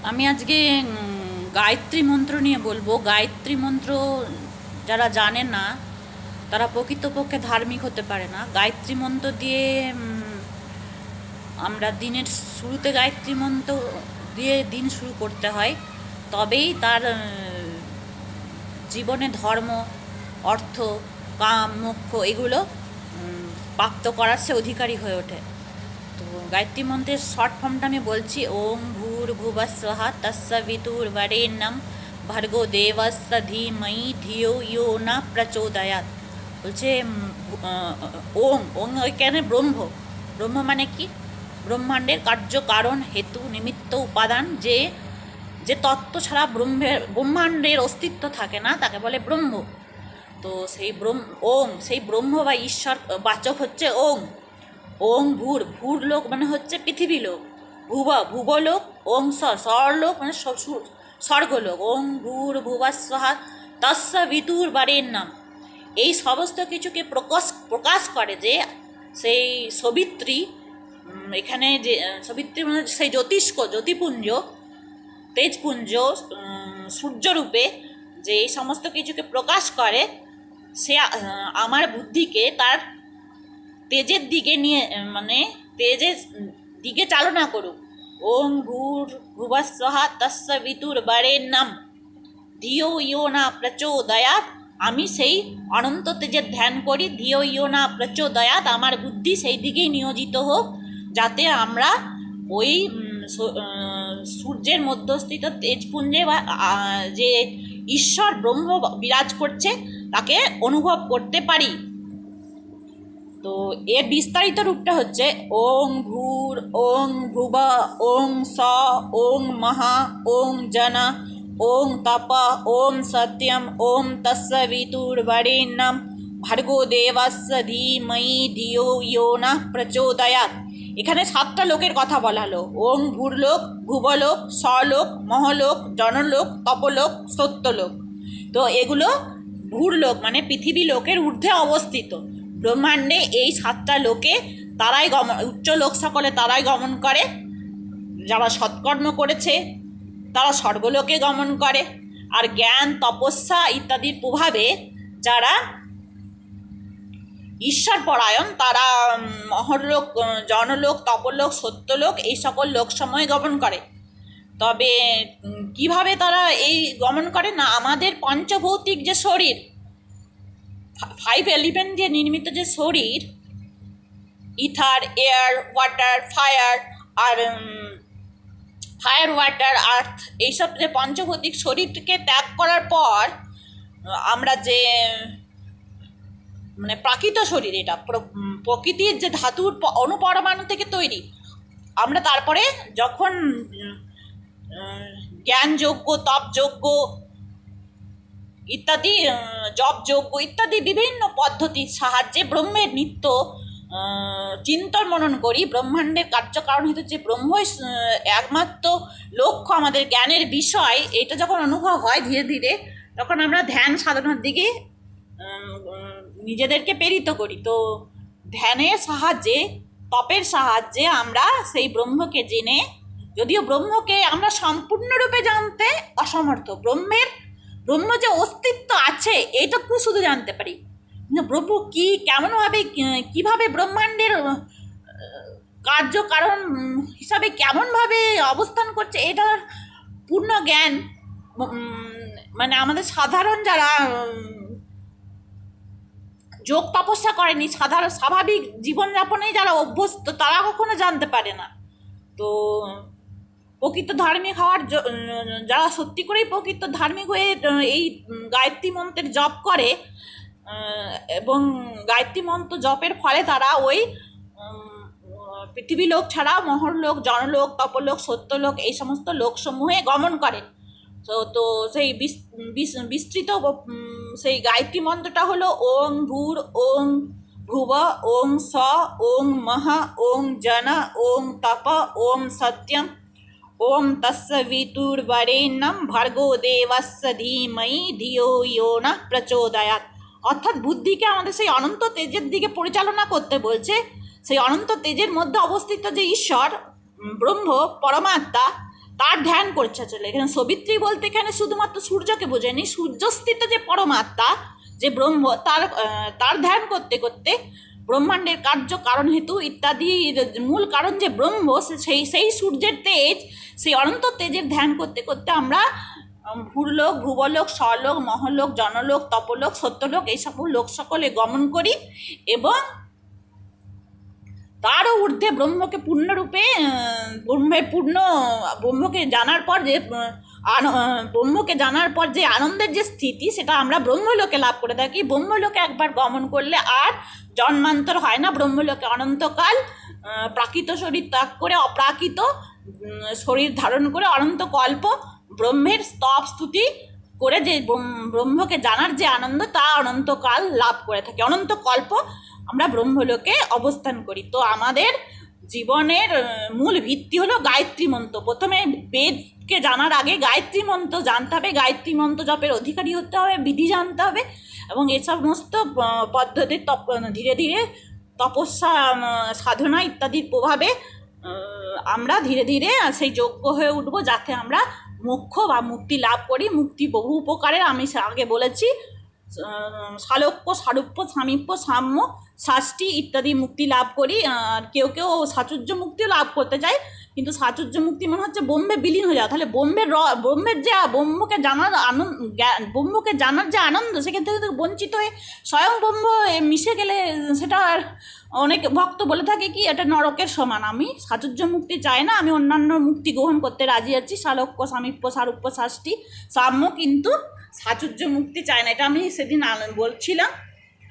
আমি আজকে গায়ত্রী মন্ত্র নিয়ে বলবো। গায়ত্রী মন্ত্র যারা জানে না তারা প্রকৃতপক্ষে ধার্মিক হতে পারে না। গায়ত্রী মন্ত্র দিয়ে আমরা দিনের শুরুতে গায়ত্রী মন্ত্র দিয়ে দিন শুরু করতে হয়, তবেই তার জীবনে ধর্ম, অর্থ, কাম, মোক্ষ এগুলো প্রাপ্ত করার সে অধিকারী হয়ে ওঠে। তো গায়ত্রী মন্ত্রের শর্ট ফর্মটা আমি বলছি। ওম ভূর ভুবস্বহা তস্য বিতুর্বরেণ্যম ভর্গো দেবস্য ধীমহি ধিয়ো ইয়ো না প্রচোদয়াৎ। বলছে ওং ওং ওইখানে ব্রহ্ম। ব্রহ্ম মানে কি? ব্রহ্মাণ্ডের কার্য, কারণ, হেতু, নিমিত্ত, উপাদান, যে যে তত্ত্ব ছাড়া ব্রহ্মাণ্ডের অস্তিত্ব থাকে না তাকে বলে ব্রহ্ম। তো সেই ওং, সেই ব্রহ্ম বা ঈশ্বর বাচক হচ্ছে ওং। ওং ভূর, ভূর লোক মানে হচ্ছে পৃথিবী লোক। ভুবলোক। ওং স্বরলোক মানে স্বর্গলোক। ওং ভূর ভুবস্বহা তস্য বিতুর্বরেণ্যম। এই সমস্ত কিছুকে প্রকাশ করে যে সেই সবিত্রী, এখানে যে সবিত্রী মানে সেই জ্যোতিপুঞ্জ, তেজপুঞ্জ, সূর্যরূপে যে এই সমস্ত কিছুকে প্রকাশ করে, সে আমার বুদ্ধিকে তার তেজের দিকে নিয়ে, মানে তেজের দিকে চালনা করুক। ওং ভূর ভুবস্বহা তস্য বিতুর্বরেণ্যম ধিয়ো ইয়ো না প্রচোদয়াৎ। আমি সেই অনন্ত তেজের ধ্যান করি। ধিয়ো ইয়ো না প্রচোদয়াৎ, আমার বুদ্ধি সেই দিকেই নিয়োজিত হোক, যাতে আমরা ওই সূর্যের মধ্যস্থিত তেজপুঞ্জে বা যে ঈশ্বর ব্রহ্ম বিরাজ করছে তাকে অনুভব করতে পারি। তো এর বিস্তারিত রূপটা হচ্ছে ওং ভূর ওং ভুব ওং স ওং মহা ওং জন ওং তপ ওং সত্যম ওং তস্য বিতুর্বরেণ্যম ভর্গো দেবস্য ধীমহি ধিয়ো ইয়ো নঃ প্রচোদয়াৎ। এখানে 7টা লোকের কথা বলা হলো। ওং ভূরলোক, ভুবলোক, স্বলোক, মহলোক, জনলোক, তপলোক, সত্যলোক। তো এগুলো ভূরলোক মানে পৃথিবী লোকের ঊর্ধ্বে অবস্থিত। ব্রহ্মাণ্ডে এই 7টা লোকে তারাই উচ্চ লোক সকলে তারাই গমন করে। যারা সৎকর্ম করেছে তারা স্বর্গলোকে গমন করে। আর জ্ঞান, তপস্যা ইত্যাদির প্রভাবে যারা ঈশ্বর পরায়ণ তারা মহরলোক, জনলোক, তপলোক, সত্যলোক এই সকল লোক সময় গমন করে। তবে কিভাবে তারা এই গমন করে না, আমাদের পঞ্চভৌতিক যে শরীর, 5 এলিমেন্ট দিয়ে নির্মিত যে শরীর, ইথার, এয়ার, ওয়াটার, ফায়ার আর ফায়ার, ওয়াটার, আর্থ, এইসব যে পঞ্চভৌতিক শরীরকে ত্যাগ করার পর আমরা যে মানে প্রাকৃত শরীর, এটা প্রকৃতির যে ধাতুর অণুপরমাণু থেকে তৈরি, আমরা তারপরে যখন জ্ঞানযোগ্য, তপযোগ্য ইত্যাদি, জপযোগ্য ইত্যাদি বিভিন্ন পদ্ধতির সাহায্যে ব্রহ্মের নিত্য চিন্তন মনন করি। ব্রহ্মাণ্ডের কার্যকারণ হেতু যে ব্রহ্মই একমাত্র লক্ষ্য, আমাদের জ্ঞানের বিষয়, এটা যখন অনুভব হয় ধীরে ধীরে, তখন আমরা ধ্যান সাধনার দিকে নিজেদেরকে প্রেরিত করি। তো ধ্যানের সাহায্যে, তপের সাহায্যে আমরা সেই ব্রহ্মকে জেনে, যদিও ব্রহ্মকে আমরা সম্পূর্ণরূপে জানতে অসমর্থ, ব্রহ্ম যে অস্তিত্ব আছে এইটুকু শুধু জানতে পারি। ব্রহ্ম কি, কেমনভাবে, কিভাবে ব্রহ্মাণ্ডের কার্যকারণ হিসাবে কেমনভাবে অবস্থান করছে, এটার পূর্ণ জ্ঞান মানে আমাদের সাধারণ যারা যোগ তপস্যা করেনি, সাধারণ স্বাভাবিক জীবনযাপনে যারা অভ্যস্ত, তারা কখনো জানতে পারে না। তো প্রকৃত ধার্মিক হওয়ার, যারা সত্যি করেই প্রকৃত ধার্মিক হয়ে এই গায়ত্রী মন্ত্রের জপ করে এবং গায়ত্রী মন্ত্র জপের ফলে তারা ওই পৃথিবী লোক ছাড়া মহরলোক, জনলোক, তপলোক, সত্যলোক এই সমস্ত লোকসমূহে গমন করে। তো সেই বিস্তৃত সেই গায়ত্রী মন্ত্রটা হলো ওং ভূর ওং ভুব ওং স ওং মহা ওং জন ওং তপ ওং সত্যম ওং তস্য বিতুর্বরেণ্যম ভর্গো দেবস্য ধীমহি ধিয়ো ইয়ো নঃ প্রচোদয়াৎ। অর্থাৎ বুদ্ধিকে আমাদের সেই অনন্ত তেজের দিকে পরিচালনা করতে বলছে। সেই অনন্ত তেজের মধ্যে অবস্থিত যে ঈশ্বর, ব্রহ্ম, পরমাত্মা, তার ধ্যান করছে চলে। এখানে সবিত্রী বলতে এখানে শুধুমাত্র সূর্যকে বোঝায়নি, সূর্যস্থিত যে পরমাত্মা, যে ব্রহ্ম, তার ধ্যান করতে করতে ব্রহ্মাণ্ডের কার্য কারণ হেতু ইত্যাদি মূল কারণ যে ব্রহ্ম, সেই সূর্যের তেজ, সেই অনন্ত তেজের ধ্যান করতে করতে আমরা ভূলোক, ভুবলোক, স্বলোক, মহলোক, জনলোক, তপলোক, সত্যলোক এই সকল লোক সকলে গমন করি এবং তারও ঊর্ধ্বে ব্রহ্মকে পূর্ণরূপে ব্রহ্মকে জানার পর যে ব্রহ্মকে জানার পর যে আনন্দের যে স্থিতি, সেটা আমরা ব্রহ্মলোকে লাভ করে থাকি। ব্রহ্মলোকে একবার গমন করলে আর জন্মান্তর হয় না। ব্রহ্মলোকে অনন্তকাল প্রাকৃত শরীর ত্যাগ করে অপ্রাকৃত শরীর ধারণ করে অনন্তকল্প ব্রহ্মের স্তব স্তুতি করে যে ব্রহ্মকে জানার যে আনন্দ, তা অনন্তকাল লাভ করে থাকি। অনন্তকল্প আমরা ব্রহ্মলোকে অবস্থান করি। তো আমাদের জীবনের মূল ভিত্তি হলো গায়ত্রী মন্ত্র। প্রথমে বেদকে জানার আগে গায়ত্রী মন্ত্র জানতে হবে, গায়ত্রী মন্ত্র জপের অধিকারী হতে হবে, বিধি জানতে হবে এবং এ সমস্ত পদ্ধতির ধীরে ধীরে তপস্যা, সাধনা ইত্যাদির প্রভাবে আমরা ধীরে ধীরে সেই যোগ্য হয়ে উঠবো, যাতে আমরা মোক্ষ বা মুক্তি লাভ করি। মুক্তি বহু উপকারের, আমি আগে বলেছি, সালোক্য, সারূপ্য, সামীপ্য, সাম্য, ষষ্ঠী ইত্যাদি মুক্তি লাভ করি। আর কেউ কেউ সাচুর্য মুক্তিও লাভ করতে চায়, কিন্তু সাচুর্য মুক্তি মনে হচ্ছে ব্রহ্মে বিলীন হয়ে যাওয়া। তাহলে ব্রহ্মের যে ব্রহ্মকে জানার আনন্দ, ব্রহ্মকে জানার যে আনন্দ, সেখান থেকে বঞ্চিত হয়ে স্বয়ং ব্রহ্ম মিশে গেলে সেটা অনেক ভক্ত বলে থাকে কি এটা নরকের সমান। আমি সাচুর্য মুক্তি চাই না, আমি অন্যান্য মুক্তি গ্রহণ করতে রাজি আছি, সালোক্য, সামীপ্য, সারূপ্য, ষষ্ঠী, সাম্য, কিন্তু সাচুর্য মুক্তি চায় না। এটা আমি সেদিন বলছিলাম।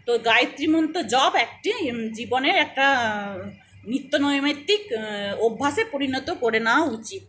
তো গায়ত্রী মন্ত্র জপ একটি জীবনের একটা নিত্য নৈমিত্তিক অভ্যাসে পরিণত করে নেওয়া উচিত।